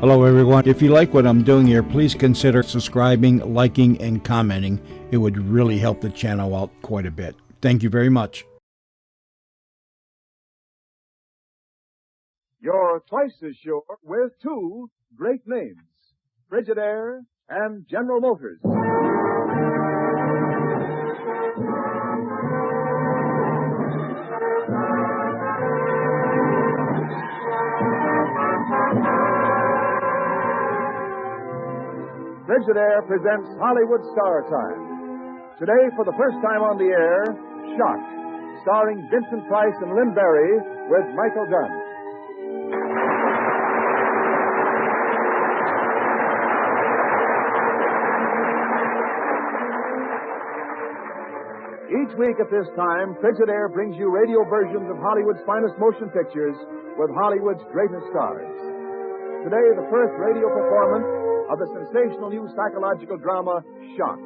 Hello, everyone. If you like what I'm doing here, please consider subscribing, liking, and commenting. It would really help the channel out quite a bit. Thank you very much. You're twice as sure with two great names, Frigidaire and General Motors. Frigidaire presents Hollywood Star Time. Today, for the first time on the air, Shock, starring Vincent Price and Lynn Barry with Michael Dunn. Each week at this time, Frigidaire brings you radio versions of Hollywood's finest motion pictures with Hollywood's greatest stars. Today, the first radio performance of the sensational new psychological drama, Shock,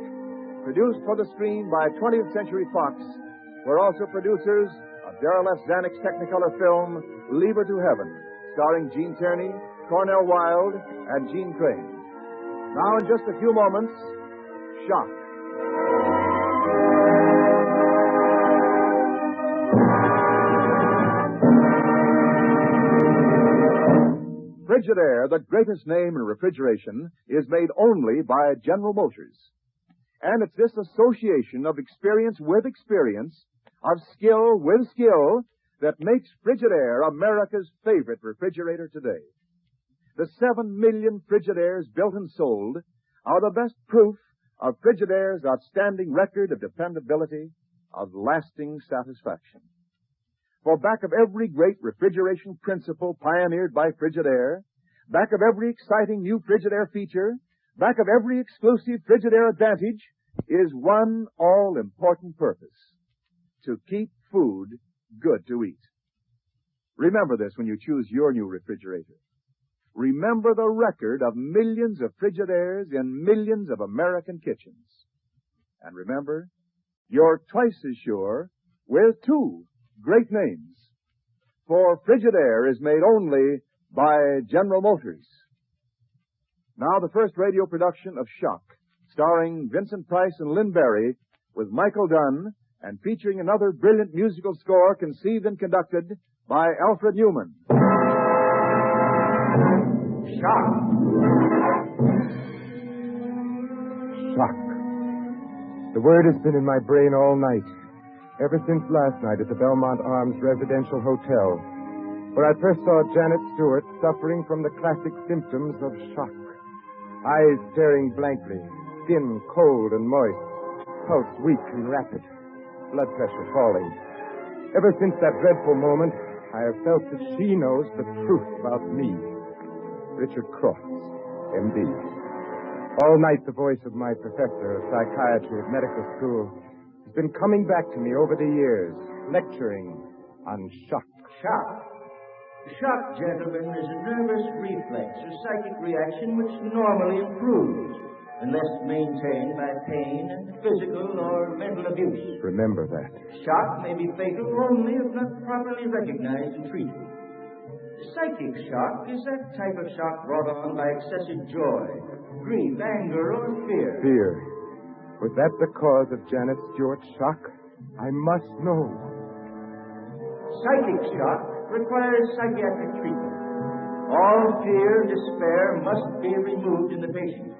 produced for the screen by 20th Century Fox, who are also producers of Darrell F. Zanuck's Technicolor film, Leave Her to Heaven, starring Gene Tierney, Cornell Wilde, and Gene Crane. Now, in just a few moments, Shock. Frigidaire, the greatest name in refrigeration, is made only by General Motors. And it's this association of experience with experience, of skill with skill, that makes Frigidaire America's favorite refrigerator today. The 7 million Frigidaires built and sold are the best proof of Frigidaire's outstanding record of dependability, of lasting satisfaction. For back of every great refrigeration principle pioneered by Frigidaire, back of every exciting new Frigidaire feature, back of every exclusive Frigidaire advantage, is one all-important purpose: to keep food good to eat. Remember this when you choose your new refrigerator. Remember the record of millions of Frigidaires in millions of American kitchens. And remember, you're twice as sure with two great names. For Frigidaire is made only by General Motors. Now the first radio production of Shock, starring Vincent Price and Lynn Barry, with Michael Dunn, and featuring another brilliant musical score conceived and conducted by Alfred Newman. Shock. Shock. The word has been in my brain all night, ever since last night at the Belmont Arms Residential Hotel, where I first saw Janet Stewart suffering from the classic symptoms of shock. Eyes staring blankly, skin cold and moist, pulse weak and rapid, blood pressure falling. Ever since that dreadful moment, I have felt that she knows the truth about me. Richard Cross, M.D. All night the voice of my professor of psychiatry at medical school has been coming back to me over the years, lecturing on shock. Shock. Shock, gentlemen, is a nervous reflex or psychic reaction which normally improves unless maintained by pain and physical or mental abuse. Remember that. Shock may be fatal only if not properly recognized and treated. Psychic shock is that type of shock brought on by excessive joy, grief, anger, or fear. Fear. Was that the cause of Janet Stewart's shock? I must know. Psychic shock requires psychiatric treatment. All fear and despair must be removed in the patient.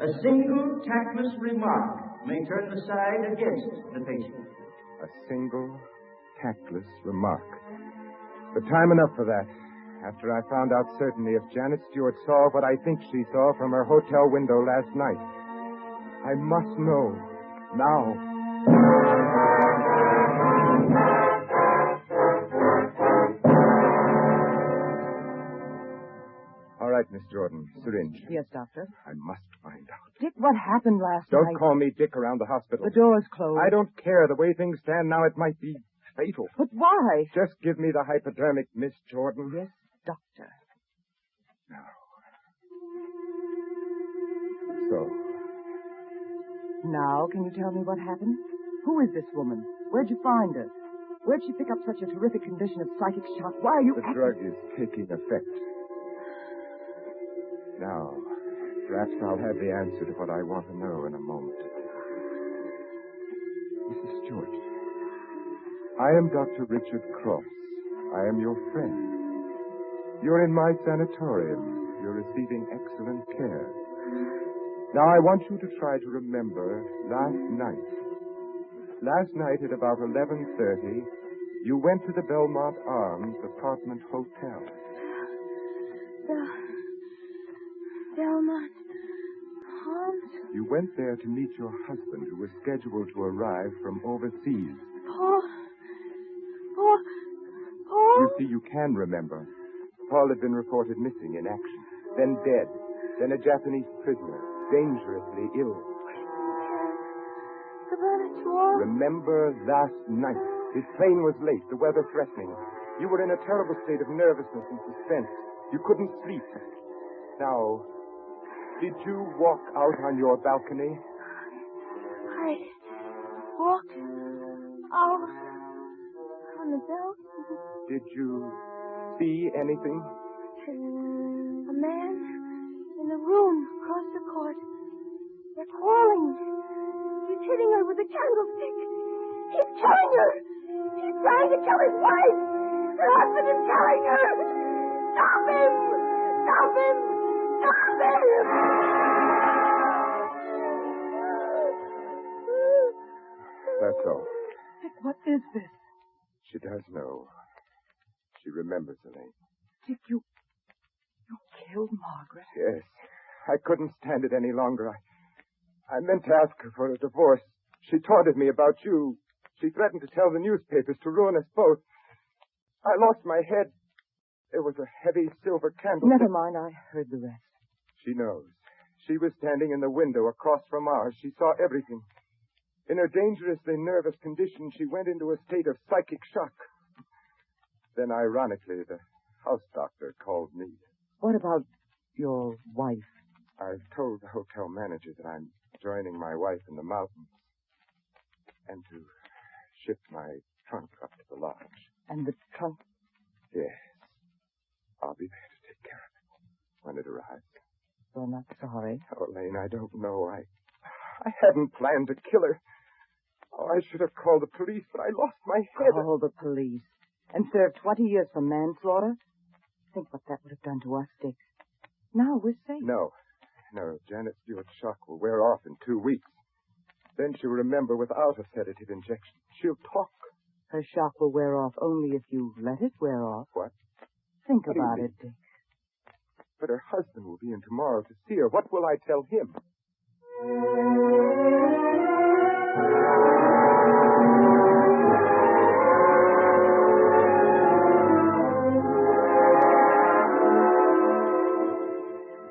A single tactless remark may turn the side against the patient. A single tactless remark. But time enough for that. After I found out certainly if Janet Stewart saw what I think she saw from her hotel window last night. I must know. Now. All right, Miss Jordan. Syringe. Yes, Doctor. I must find out. Dick, what happened last Don't night? call me Dick around the hospital. The door's closed. I don't care. The way things stand now, it might be fatal. But why? Just give me the hypodermic, Miss Jordan. Yes, Doctor. Now. So. Now, can you tell me what happened? Who is this woman? Where'd you find her? Where'd she pick up such a terrific condition of psychic shock? Why are you... The drug is taking effect. Now, perhaps I'll have the answer to what I want to know in a moment. Mrs. Stewart, I am Dr. Richard Cross. I am your friend. You're in my sanatorium. You're receiving excellent care. Now, I want you to try to remember last night. Last night at about 11:30, you went to the Belmont Arms Apartment Hotel. The Belmont Arms? You went there to meet your husband, who was scheduled to arrive from overseas. Paul? You see, you can remember. Paul had been reported missing in action, then dead, then a Japanese prisoner, dangerously ill. Remember last night. His plane was late, the weather threatening. You were in a terrible state of nervousness and suspense. You couldn't sleep. Now, did you walk out on your balcony? I walked out on the balcony. Did you see anything? A man in the room across the court. They're calling. He's hitting her with a candlestick. He's killing her. He's trying to kill his wife. Her husband is killing her. Stop him! Stop him! Stop him! That's all. Dick, what is this? She does know. She remembers the name. Dick, you killed Margaret? Yes. I couldn't stand it any longer. I meant to ask her for a divorce. She taunted me about you. She threatened to tell the newspapers to ruin us both. I lost my head. There was a heavy silver candle. Never mind, I heard the rest. She knows. She was standing in the window across from ours. She saw everything. In her dangerously nervous condition, she went into a state of psychic shock. Then, ironically, the house doctor called me. What about your wife? I've told the hotel manager that I'm joining my wife in the mountains and to ship my trunk up to the lodge. And the trunk? Yes. I'll be there to take care of it when it arrives. You're not sorry? Oh, Lane, I don't know. I hadn't planned to kill her. Oh, I should have called the police, but I lost my head. Call the police. And serve 20 years for manslaughter? Think what that would have done to us, Dick. Now we're safe. No, Janet Stewart's shock will wear off in 2 weeks. Then she'll remember without a sedative injection. She'll talk. Her shock will wear off only if you let it wear off. What? Think What do you about mean? it, Dick. But her husband will be in tomorrow to see her. What will I tell him?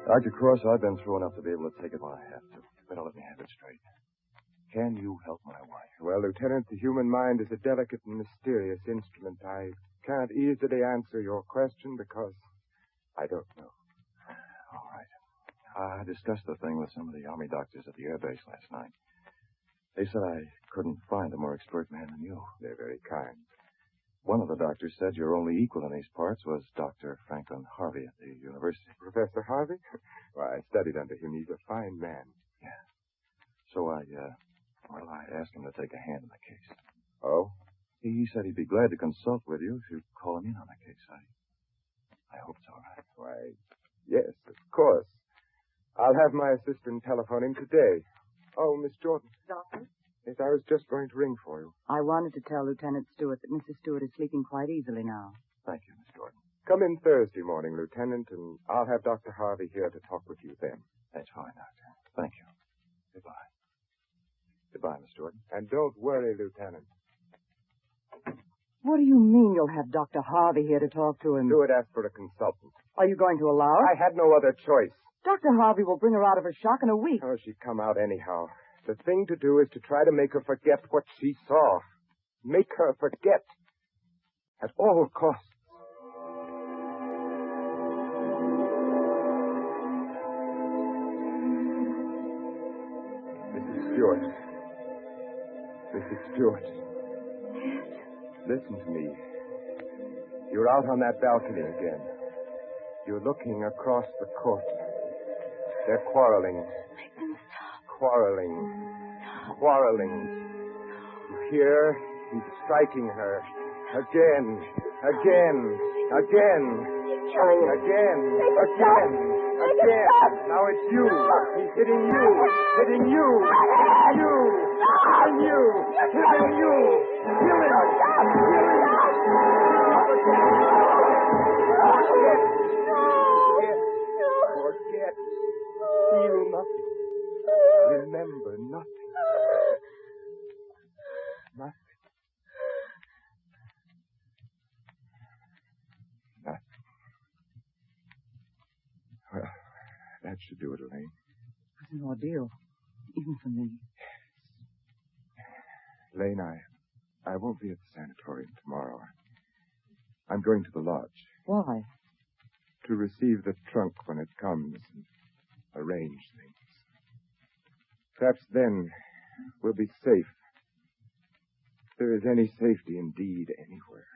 Dr. Cross, I've been through enough to be able to take it when I have to. Better let me have it straight. Can you help my wife? Well, Lieutenant, the human mind is a delicate and mysterious instrument. I can't easily answer your question because I don't know. All right. I discussed the thing with some of the Army doctors at the air base last night. They said I couldn't find a more expert man than you. They're very kind. One of the doctors said your only equal in these parts was Dr. Franklin Harvey at the university. Professor Harvey? Why, I studied under him. He's a fine man. Yeah. So I asked him to take a hand in the case. Oh? He said he'd be glad to consult with you if you'd call him in on the case. I hope it's all right. Why, yes, of course. I'll have my assistant telephone him today. Oh, Miss Jordan. Doctor? Yes, I was just going to ring for you. I wanted to tell Lieutenant Stewart that Mrs. Stewart is sleeping quite easily now. Thank you, Miss Jordan. Come in Thursday morning, Lieutenant, and I'll have Dr. Harvey here to talk with you then. That's fine, Doctor. Thank you. Goodbye. Goodbye, Miss Jordan. And don't worry, Lieutenant. What do you mean you'll have Dr. Harvey here to talk to him? Stewart asked for a consultant. Are you going to allow I it? had no other choice. Dr. Harvey will bring her out of her shock in a week. Oh, she'd come out anyhow. The thing to do is to try to make her forget what she saw. Make her forget. At all costs. Mrs. Stewart. Mrs. Stewart. Listen to me. You're out on that balcony again. You're looking across the court. They're quarreling. Make them stop. Quarreling. Quarreling. Here, he's striking her. Again. Again. Again. He's killing her. Again. Make it stop. Again. Make it Again. stop. Now it's you. No. He's hitting you. Hitting you. My Hitting head. you. Stop. Hitting you. You're Hitting killing you. me. Kill him. No, stop. Kill him. Forget. Feel nothing. Remember nothing. Nothing. Nothing. Well, that should do it, Elaine. It was an ordeal, even for me. Elaine, I won't be at the sanatorium tomorrow. I'm going to the lodge Why? to receive the trunk when it comes and arrange things. Perhaps then we'll be safe. If there is any safety indeed anywhere.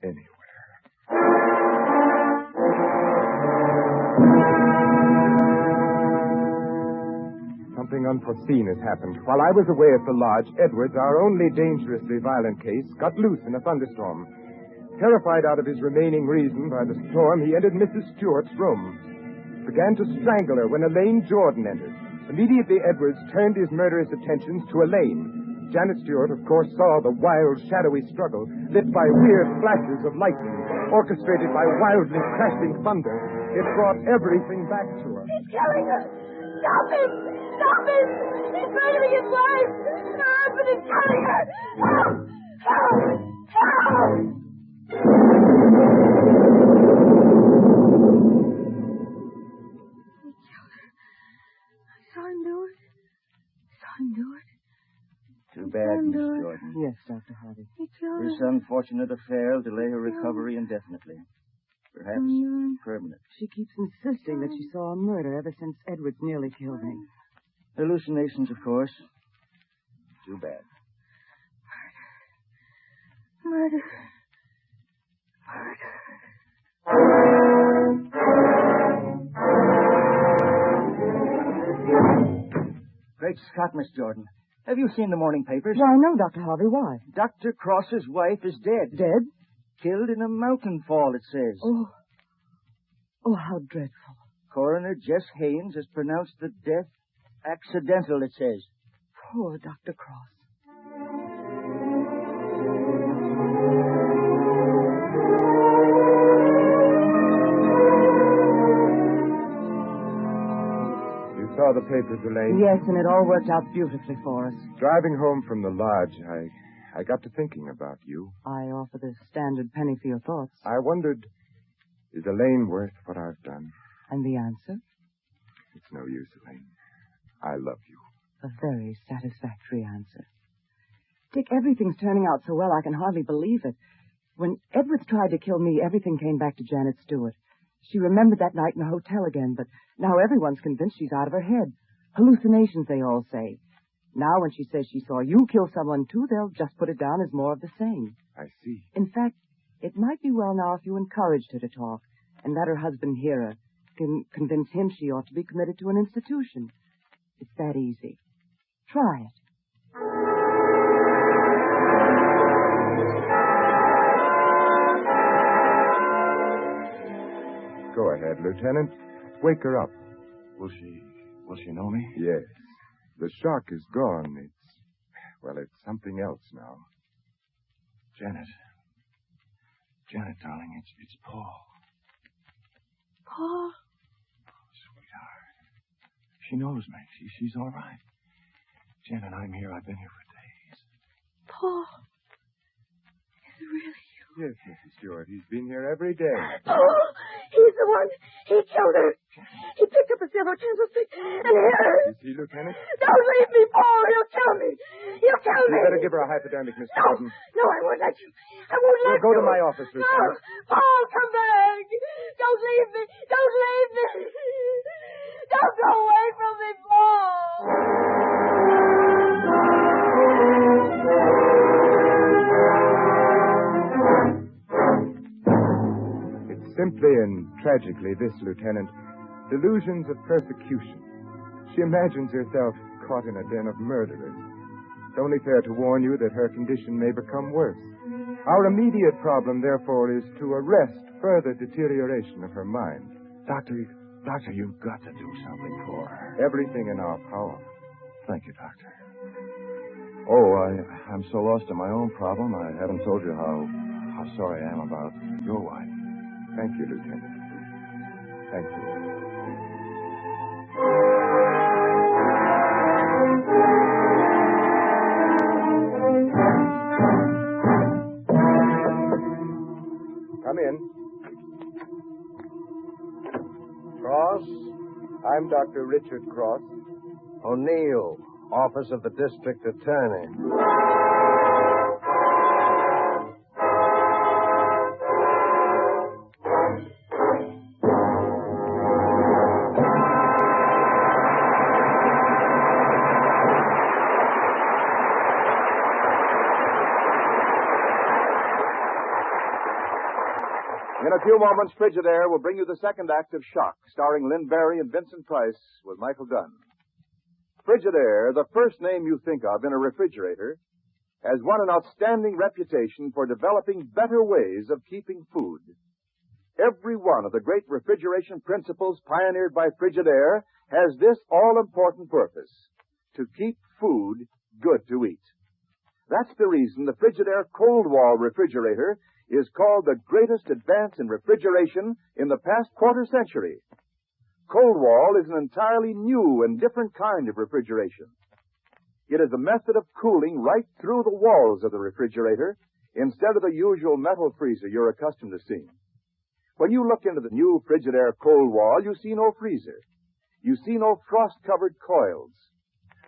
Anywhere. Something unforeseen has happened. While I was away at the lodge, Edwards, our only dangerously violent case, got loose in a thunderstorm. Terrified out of his remaining reason by the storm, he entered Mrs. Stewart's room. Began to strangle her when Elaine Jordan entered. Immediately, Edwards turned his murderous attentions to Elaine. Janet Stewart, of course, saw the wild, shadowy struggle, lit by weird flashes of lightning, orchestrated by wildly crashing thunder. It brought everything back to her. He's killing her. Stop him. Stop him. He's murdering his wife. Her husband is killing her. Help. Help. Help. He killed her. I saw him do it. Too bad, Miss Jordan. Yes, Dr. Harvey. He killed This her. unfortunate affair will delay her recovery indefinitely. Perhaps permanent. She keeps insisting that she saw a murder ever since Edwards nearly killed me. Hallucinations, of course. Too bad. Murder. Great Scott, Miss Jordan. Have you seen the morning papers? Why, no, Dr. Harvey. Why? Dr. Cross's wife is dead. Dead? Killed in a mountain fall, it says. Oh, how dreadful. Coroner Jess Haynes has pronounced the death accidental, it says. Poor Dr. Cross. You saw the papers, Elaine? Yes, and it all worked out beautifully for us. Driving home from the lodge, I got to thinking about you. I offer the standard penny for your thoughts. I wondered, is Elaine worth what I've done? And the answer? It's no use, Elaine. I love you. A very satisfactory answer. Dick, everything's turning out so well I can hardly believe it. When Edwards tried to kill me, everything came back to Janet Stewart. She remembered that night in the hotel again, but now everyone's convinced she's out of her head. Hallucinations, they all say. Now when she says she saw you kill someone too, they'll just put it down as more of the same. I see. In fact, it might be well now if you encouraged her to talk and let her husband hear her, can convince him she ought to be committed to an institution. It's that easy. Try it. Go ahead, Lieutenant. Wake her up. Will she know me? Yes. The shock is gone. It's something else now. Janet, darling, it's Paul. Paul. Sweetheart. She knows me. She's all right. Janet, I'm here. I've been here for days. Paul. Is it really you? Yes, Mrs. Stewart. He's been here every day. Paul. He's the one. He killed her. He picked up a silver candlestick and hit her. You see, Lieutenant? Don't leave me, Paul. He'll kill me. He'll kill me. You better give her a hypodermic, Miss No, Gordon. no, I won't let you. I won't let you. Go to my office, No, Lieutenant. Paul, come back. Don't leave me. Don't leave me. Don't go away from me, Paul. It's simply and Tragically, this, Lieutenant, delusions of persecution. She imagines herself caught in a den of murderers. It's only fair to warn you that her condition may become worse. Our immediate problem, therefore, is to arrest further deterioration of her mind. Doctor, you've got to do something for her. Everything in our power. Thank you, Doctor. Oh, I'm so lost in my own problem, I haven't told you how sorry I am about your wife. Thank you, Lieutenant. Thank you. Come in. Cross? I'm Dr. Richard Cross. O'Neill, Office of the District Attorney. In a few moments, Frigidaire will bring you the second act of Shock, starring Lynn Barry and Vincent Price with Michael Dunn. Frigidaire, the first name you think of in a refrigerator, has won an outstanding reputation for developing better ways of keeping food. Every one of the great refrigeration principles pioneered by Frigidaire has this all-important purpose: to keep food good to eat. That's the reason the Frigidaire Cold Wall refrigerator is called the greatest advance in refrigeration in the past quarter century. Cold Wall is an entirely new and different kind of refrigeration. It is a method of cooling right through the walls of the refrigerator instead of the usual metal freezer you're accustomed to seeing. When you look into the new Frigidaire Cold Wall, you see no freezer. You see no frost-covered coils.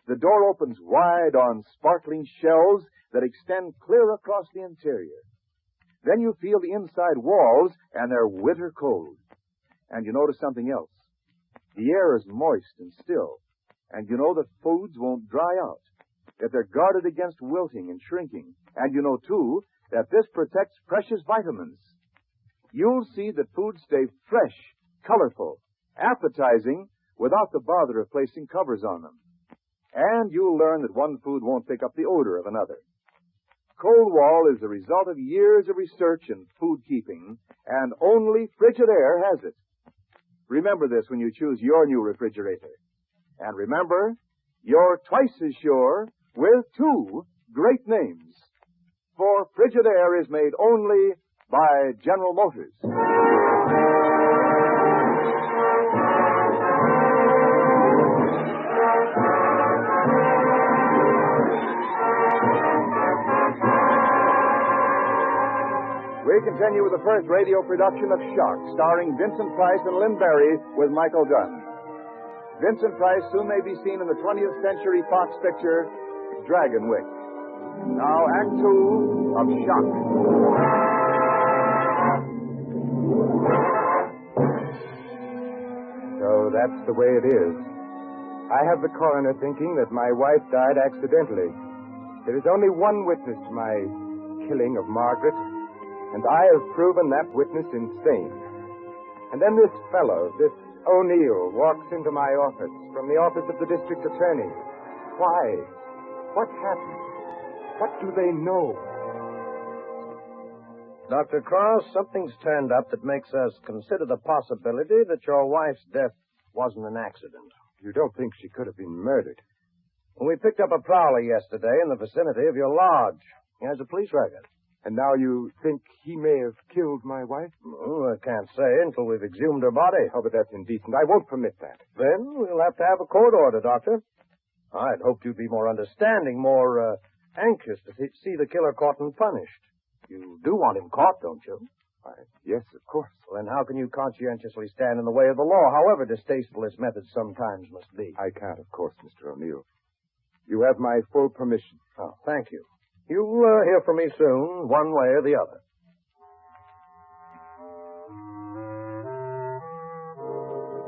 The door opens wide on sparkling shelves that extend clear across the interior. Then you feel the inside walls, and they're winter cold. And you notice something else. The air is moist and still, and you know that foods won't dry out, that they're guarded against wilting and shrinking, and you know, too, that this protects precious vitamins. You'll see that foods stay fresh, colorful, appetizing, without the bother of placing covers on them. And you'll learn that one food won't pick up the odor of another. Cold Wall is the result of years of research in food keeping, and only Frigidaire has it. Remember this when you choose your new refrigerator. And remember, you're twice as sure with two great names. For Frigidaire is made only by General Motors. We continue with the first radio production of Shock, starring Vincent Price and Lynn Barry with Michael Dunn. Vincent Price soon may be seen in the 20th Century Fox picture, Dragonwick. Now, Act Two of Shock. So that's the way it is. I have the coroner thinking that my wife died accidentally. There is only one witness to my killing of Margaret, and I have proven that witness insane. And then this fellow, this O'Neill, walks into my office from the office of the district attorney. Why? What happened? What do they know? Dr. Cross, something's turned up that makes us consider the possibility that your wife's death wasn't an accident. You don't think she could have been murdered? We picked up a prowler yesterday in the vicinity of your lodge. He has a police record. And now you think he may have killed my wife? Oh, I can't say until we've exhumed her body. Oh, but that's indecent. I won't permit that. Then we'll have to have a court order, Doctor. I'd hoped you'd be more understanding, more anxious to see the killer caught and punished. You do want him caught, don't you? Yes, of course. Well, then how can you conscientiously stand in the way of the law, however distasteful its methods sometimes must be? I can't, of course, Mr. O'Neill. You have my full permission. Oh, thank you. You'll hear from me soon, one way or the other.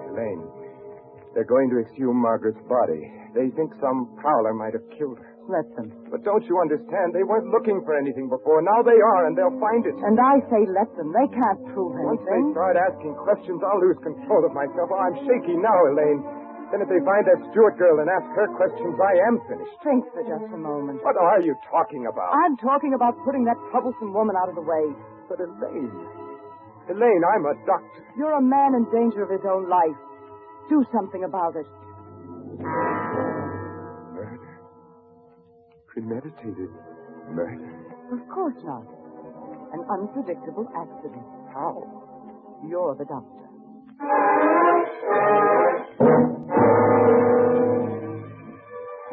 Elaine, they're going to exhume Margaret's body. They think some prowler might have killed her. Let them. But don't you understand? They weren't looking for anything before. Now they are, and they'll find it. And I say let them. They can't prove Once they anything. start asking questions, I'll lose control of myself. Oh, I'm shaky now, Elaine. Then if they find that Stewart girl and ask her questions, I am finished. Think for just a moment. What are you talking about? I'm talking about putting that troublesome woman out of the way. But Elaine, I'm a doctor. You're a man in danger of his own life. Do something about it. Murder. Premeditated murder. Of course not. An unpredictable accident. How? You're the doctor.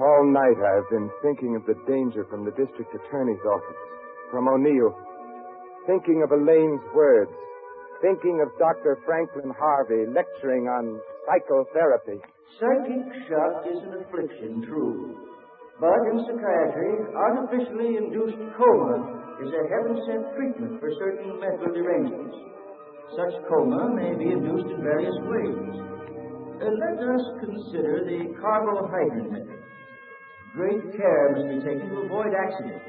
All night I've been thinking of the danger from the district attorney's office, from O'Neill, thinking of Elaine's words, thinking of Dr. Franklin Harvey lecturing on psychotherapy. Psychic shock is an affliction, true. But in psychiatry, artificially induced coma is a heaven-sent treatment for certain mental derangements. Such coma may be induced in various ways. Let us consider the carbohydrate method. Great care must be taken to avoid accident.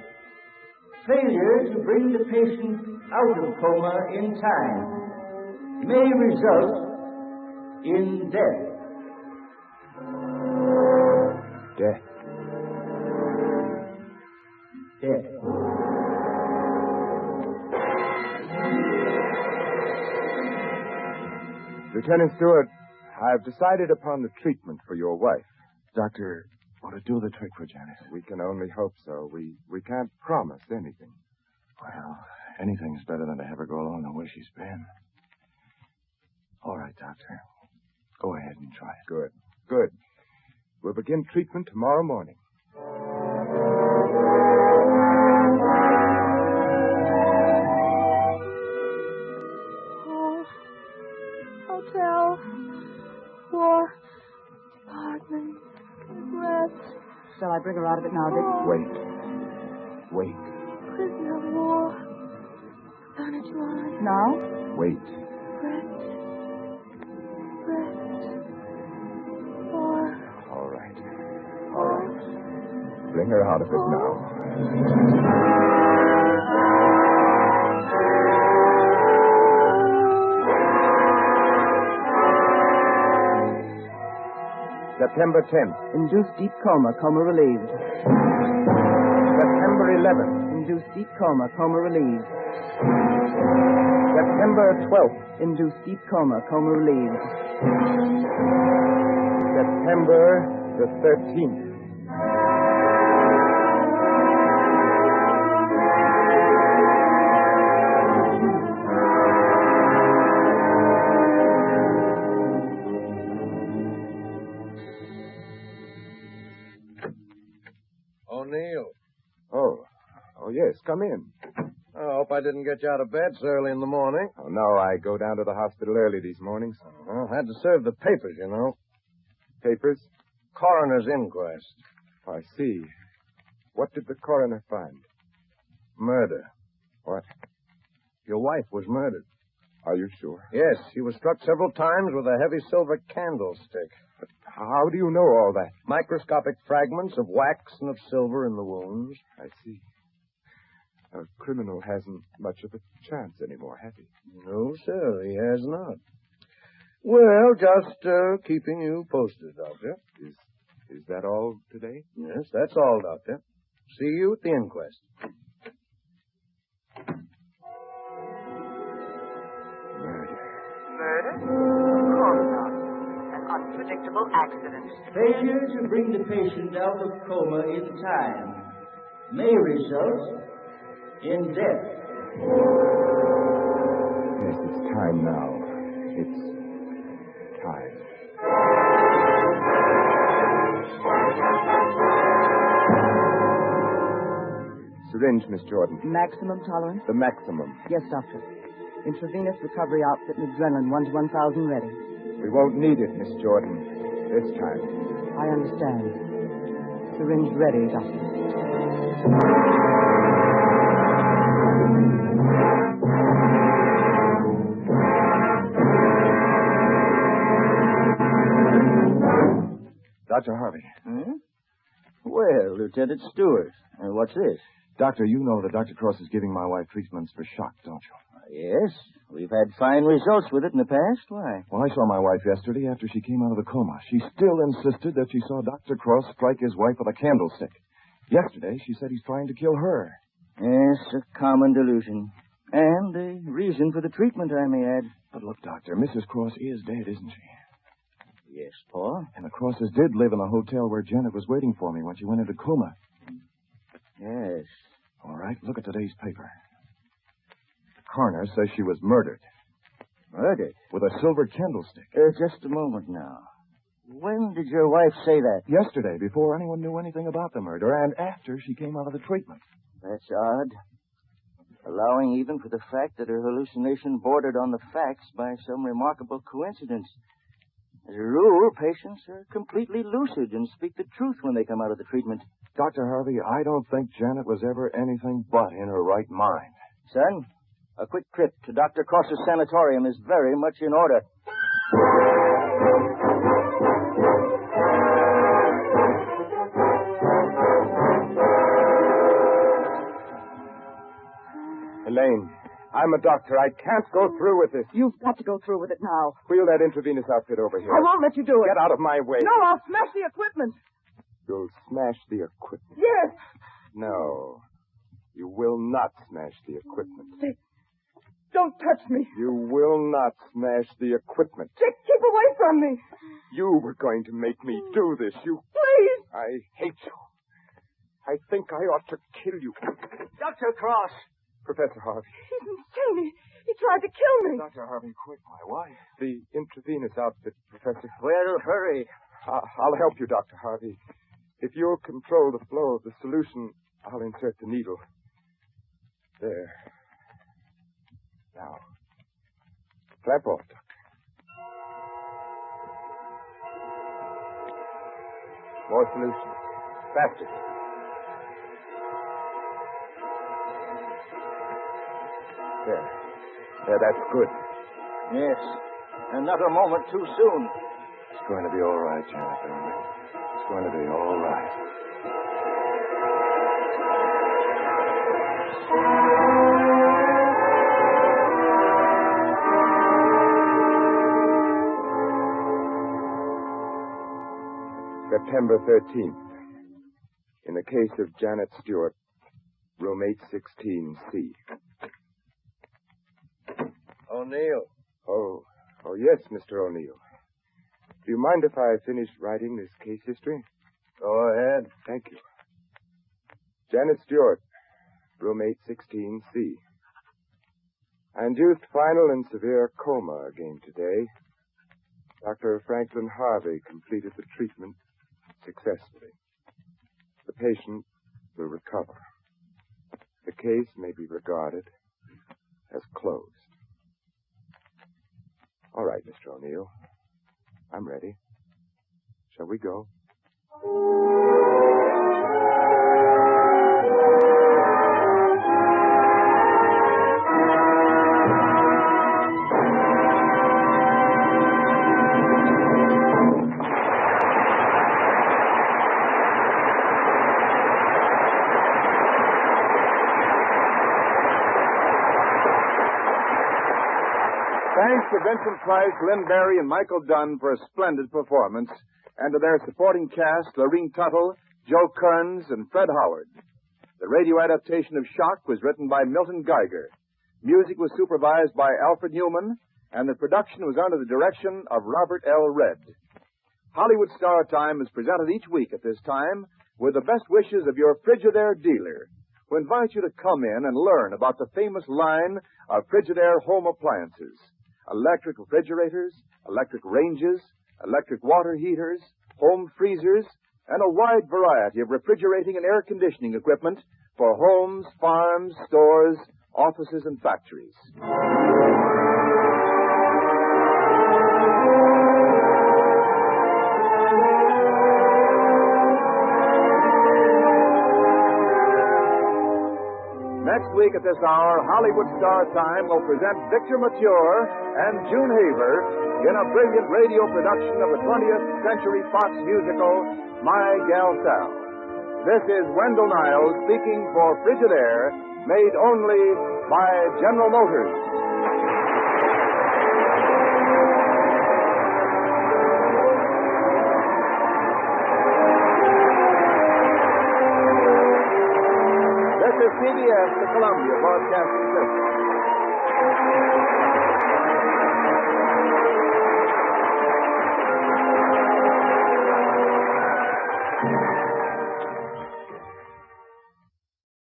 Failure to bring the patient out of coma in time may result in death. Death. Death. Lieutenant Stewart, I've decided upon the treatment for your wife. Doctor, will it do the trick for Janet? We can only hope so. We can't promise anything. Well, anything's better than to have her go along the way she's been. All right, Doctor. Go ahead and try it. Good. Good. We'll begin treatment tomorrow morning. Oh, hotel, war, department, regrets. Shall I bring her out of it now, Dick? Wait. Prisoner of war. Done it line. Now? Wait. Regret. War. All right. Bring her out of it now. September 10th. Induced deep coma, coma relieved. September 11th. Induced deep coma, coma relieved. September 12th. Induced deep coma, coma relieved. September the 13th. O'Neill. Oh, yes, come in. I hope I didn't get you out of bed so early in the morning. Oh, no, I go down to the hospital early these mornings. Well, had to serve the papers, you know. Papers? Coroner's inquest. I see. What did the coroner find? Murder. What? Your wife was murdered. Are you sure? Yes, she was struck several times with a heavy silver candlestick. How do you know all that? Microscopic fragments of wax and of silver in the wounds. I see. A criminal hasn't much of a chance anymore, has he? No, sir, he has not. Well, just keeping you posted, Doctor. Is that all today? Yes, that's all, Doctor. See you at the inquest. Murder? Of course not. An unpredictable accident. Failure to bring the patient out of coma in time may result in death. Yes, it's time now. It's time. Syringe, Miss Jordan. Maximum tolerance? The maximum. Yes, doctor. Intravenous recovery outfit and adrenaline 1 to 1,000 ready. We won't need it, Miss Jordan. This time. I understand. Syringe ready, doctor. Dr. Harvey. Well, Lieutenant Stewart, what's this? Doctor, you know that Dr. Cross is giving my wife treatments for shock, don't you? Yes, we've had fine results with it in the past. Why? Well, I saw my wife yesterday after she came out of the coma. She still insisted that she saw Dr. Cross strike his wife with a candlestick. Yesterday, she said he's trying to kill her. Yes, a common delusion. And the reason for the treatment, I may add. But look, Doctor, Mrs. Cross is dead, isn't she? Yes, Paul. And the Crosses did live in the hotel where Janet was waiting for me when she went into coma. Yes. All right, look at today's paper. The coroner says she was murdered. Murdered? With a silver candlestick. Just a moment now. When did your wife say that? Yesterday, before anyone knew anything about the murder, and after she came out of the treatment. That's odd. Allowing even for the fact that her hallucination bordered on the facts by some remarkable coincidence. As a rule, patients are completely lucid and speak the truth when they come out of the treatment. Dr. Harvey, I don't think Janet was ever anything but in her right mind. Son, a quick trip to Dr. Cross's sanatorium is very much in order. Elaine, I'm a doctor. I can't go through with this. You've got to go through with it now. Wheel that intravenous outfit over here. I won't let you do it. Get out of my way. No, I'll smash the equipment. You'll smash the equipment. Yes. No, you will not smash the equipment. Dick, don't touch me. You will not smash the equipment. Dick, keep away from me. You were going to make me do this. Please. I hate you. I think I ought to kill you. Dr. Cross. Professor Harvey. He's insane. He tried to kill me. Dr. Harvey, quick, my wife. The intravenous outfit, Professor. Well, hurry. I'll help you, Dr. Harvey. If you'll control the flow of the solution, I'll insert the needle. There. Now, flap off, Doctor. More solution. Faster. There, that's good. Yes. Another moment too soon. It's going to be all right, Janet, darling. It's going to be all right. September 13th. In the case of Janet Stewart, room 816C. O'Neill. Oh, yes, Mr. O'Neill. Do you mind if I finish writing this case history? Go ahead. Thank you. Janet Stewart, room 816C. I induced final and severe coma again today. Dr. Franklin Harvey completed the treatment successfully. The patient will recover. The case may be regarded as closed. All right, Mr. O'Neill. I'm ready. Shall we go? Thanks to Vincent Price, Lynn Barry, and Michael Dunn for a splendid performance, and to their supporting cast, Lorene Tuttle, Joe Kearns, and Fred Howard. The radio adaptation of Shock was written by Milton Geiger. Music was supervised by Alfred Newman, and the production was under the direction of Robert L. Redd. Hollywood Star Time is presented each week at this time with the best wishes of your Frigidaire dealer, who invites you to come in and learn about the famous line of Frigidaire home appliances. Electric refrigerators, electric ranges, electric water heaters, home freezers, and a wide variety of refrigerating and air conditioning equipment for homes, farms, stores, offices, and factories. Next week at this hour, Hollywood Star Time will present Victor Mature and June Haver in a brilliant radio production of the 20th Century Fox musical, My Gal Sal. This is Wendell Niles speaking for Frigidaire, made only by General Motors. This is CBS, the Columbia Broadcasting System.